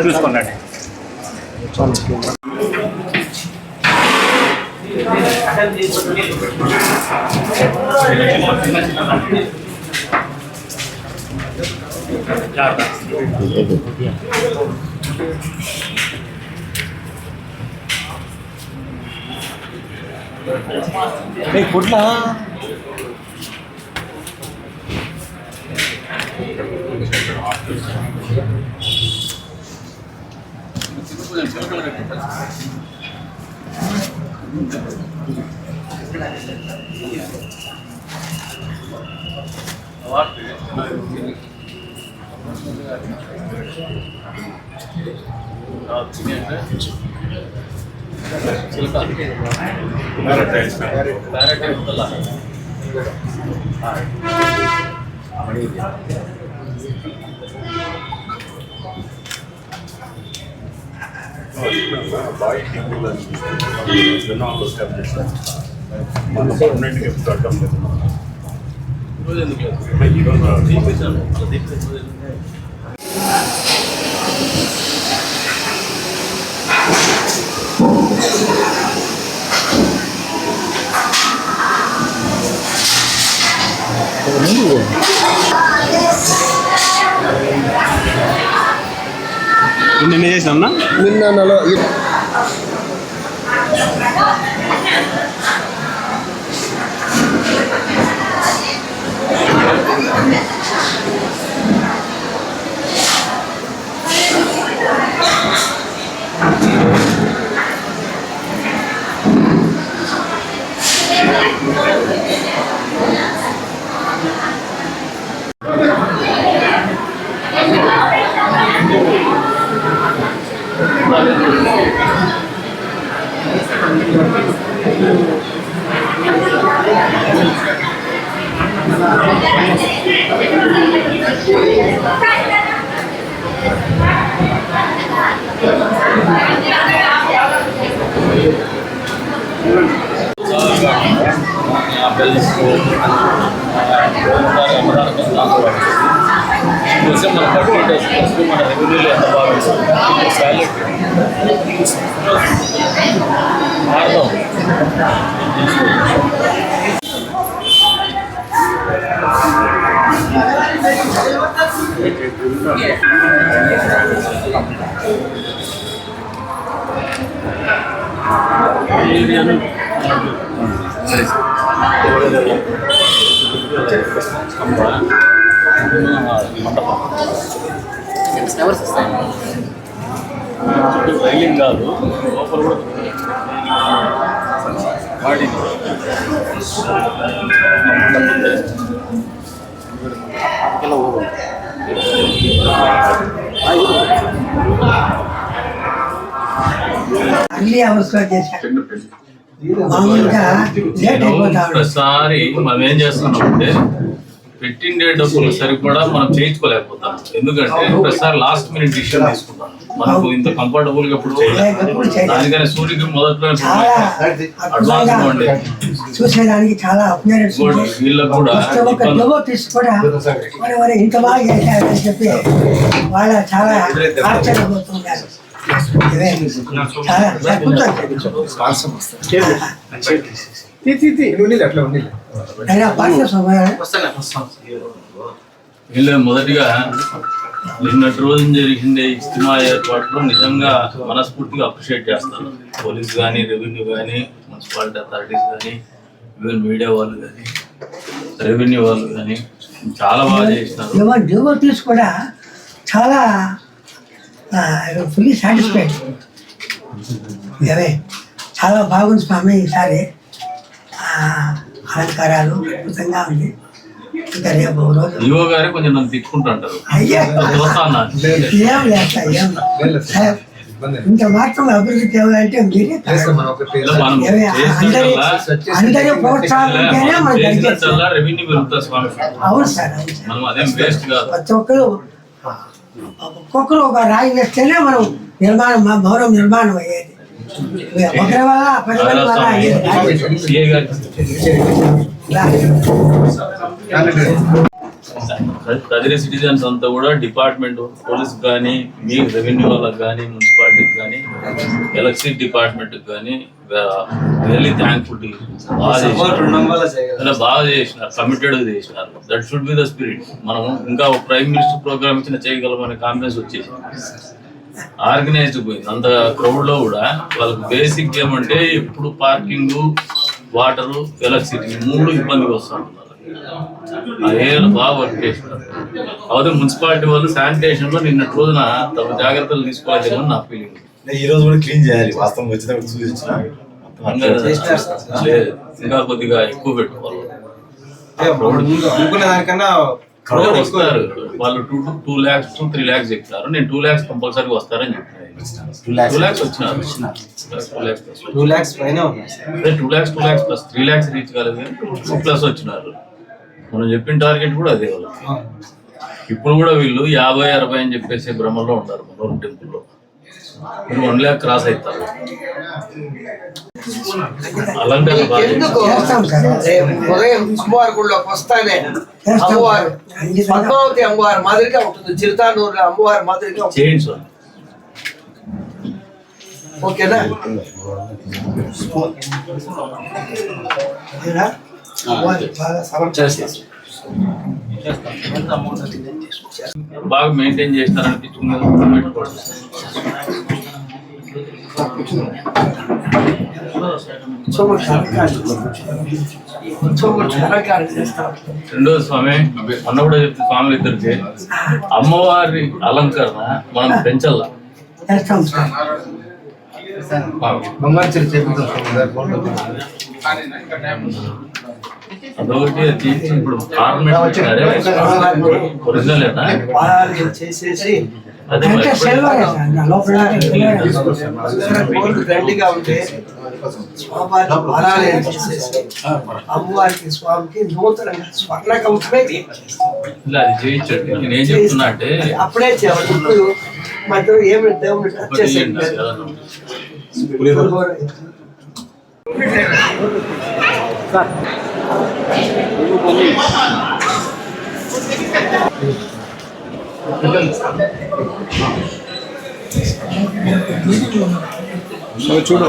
చూసుకోండి. ఫుడ్లా నిన్న చేసినా నిన్న మన రెవెన్యూలో ఎంత బాగా సాలెట్ ఆడదాం. రైలింగ్ కాదు, లోపల కూడా వాడి ప్రతిసారి మనం ఏం చేస్తున్నామంటే పెట్టిన డబ్బులు సరిపడా మనం చేయించుకోలేకపోతాం. ఎందుకంటే ప్రతిసారి లాస్ట్ మినిట్ డిసిషన్ తీసుకుంటాం. మనకు ఇంత కంఫర్టబుల్ గా ఎప్పుడు దానికనే సూర్యుకి మొదట్లో అడ్వాన్స్ ఇవ్వండి. చూసేదానికి చాలా వీళ్ళకు కూడా ఇంత బాగా చేశారని చెప్పి వాళ్ళ చాలా ఆశ్చర్యపోతున్నారు. వీళ్ళు మొదటిగా నిన్నటి రోజు జరిగిందే ఇజ్తిమా ఏర్పాట్లు నిజంగా మనస్ఫూర్తిగా అప్రిషియేట్ చేస్తాను. పోలీస్ కానీ, రెవెన్యూ కానీ, మున్సిపాలిటీ అథారిటీస్ కానీ, ఈవెన్ మీడియా వాళ్ళు కానీ, రెవెన్యూ వాళ్ళు కానీ చాలా బాగా చేసినారు. డివోటీస్ కూడా చాలా ఫుల్లీ సాటిస్ఫైడ్. చాలా బాగుంది స్వామి ఈసారి. అలంకారాలు అద్భుతంగా ఉంది. ఇంకా రేపు రోజు ఈవో గారే కొంచెం నన్ను తిట్టుకుంటుంటారు. ఏం లేదు ఇంత మాత్రం అభివృద్ధి చేయాలంటే మీరే మనం అందరి ప్రోత్సాహంతోనే మనం జరిగేది. చేసినట్టల్లా రెవెన్యూ పెరుగుతుంది స్వామి. అవును సార్, అవును సార్. మనం అదేం వేస్ట్ కాదు. ప్రతి ఒక్కరు ఒక రాయి వేస్తేనే మనం భవనం నిర్మాణం అయ్యేది. ఒకరి వల్ల 10 మంది వల్ల అయ్యేది కాదు. సిఏ గారికి కదిరి సిటిజన్స్ అంతా కూడా డిపార్ట్మెంట్ పోలీస్ కానీ, మీ రెవెన్యూ వాళ్ళకి కానీ, మున్సిపాలిటీకి కానీ, ఎలక్ట్రిసిటీ డిపార్ట్మెంట్ కానీ రియల్లీ థ్యాంక్ఫుల్ టు బాగా చేసినారు, కమిటెడ్ చేసినారు. That should be the spirit. మనం ఇంకా ప్రైమ్ మినిస్టర్ ప్రోగ్రామ్ ఇచ్చిన చేయగలమనే కాన్ఫిడెన్స్ వచ్చేసి ఆర్గనైజ్డ్ పోయింది. అంత క్రౌడ్ లో కూడా వాళ్ళకి బేసిక్ ఏమంటే ఇప్పుడు పార్కింగ్, వాటరు, ఎలక్ట్రిసిటీ 3 ఇబ్బందిగా వస్తుంటున్నారు. ఆ ఏరియాలో బాగా వర్క్ చేస్తున్నారు. కాకపోతే మున్సిపాలిటీ వాళ్ళు శానిటేషన్ లో నిన్నటి రోజున తమ జాగ్రత్తలు తీసుకోవాలని నా ఫీలింగ్. ఈ రోజు కూడా క్లీన్ చేయాలి. వాస్తవం వచ్చినప్పుడు చూపించిన లేదు, ఇంకా కొద్దిగా ఎక్కువ పెట్టుకోవాలి. అనుకున్న దానికన్నా వస్తారు వాళ్ళు 2 lakhs to 3 lakhs చెప్తారు. నేను 2 lakhs కంపల్సరీ వస్తారని చెప్తాను. 2 lakhs వచ్చినారు. 2 lakhs పైన ఉన్నాయి. 2 lakhs plus 3 lakhs రీచ్ కాలేదు కానీ 2+ వచ్చినారు. మనం చెప్పిన టార్గెట్ కూడా అదే వాళ్ళు. ఇప్పుడు కూడా వీళ్ళు 50-60 అని చెప్పేసి భ్రమలో ఉన్నారు. మనోరు టెంపుల్లో మీరు 1 lakh క్రాస్ అవుతారు. అలంకరణ చేస్తాం సార్. ఉదయం అమ్మవారి గుడిలోకి వస్తానే అమ్మవారు పద్మావతి అమ్మవారి మాదిరిగా ఉంటుంది. చిరుతానూరు అమ్మవారి మాదిరిగా ఉంటుంది. చేయండి సార్. ఓకేనా? బాగా మెయింటైన్ చేస్తారనిపించుకుని పెట్టుకోండి. రెండోది స్వామి అన్న కూడా చెప్తే స్వాములు ఇద్దరికి అమ్మవారి అలంకరణ మనం పెంచాల. చేస్తాం సార్. అదొకటి అది ఇప్పుడు ఒరిజినల్ చేసేసి అదే అంటే సిల్వరే సార్. లోపల గోల్డ్ దండిగా ఉంటే స్వామివారికి బాలాలయం చేసేసి అమ్మవారికి స్వామికి నూతనంగా స్వర్ణ కవచమే ఇలా అది చేయించండి. నేను ఏం చెప్తున్నా అంటే అప్పుడే చేయాలి. ఇప్పుడు మధ్యలో ఏమి దేవుని టచ్ చేసేది చూడు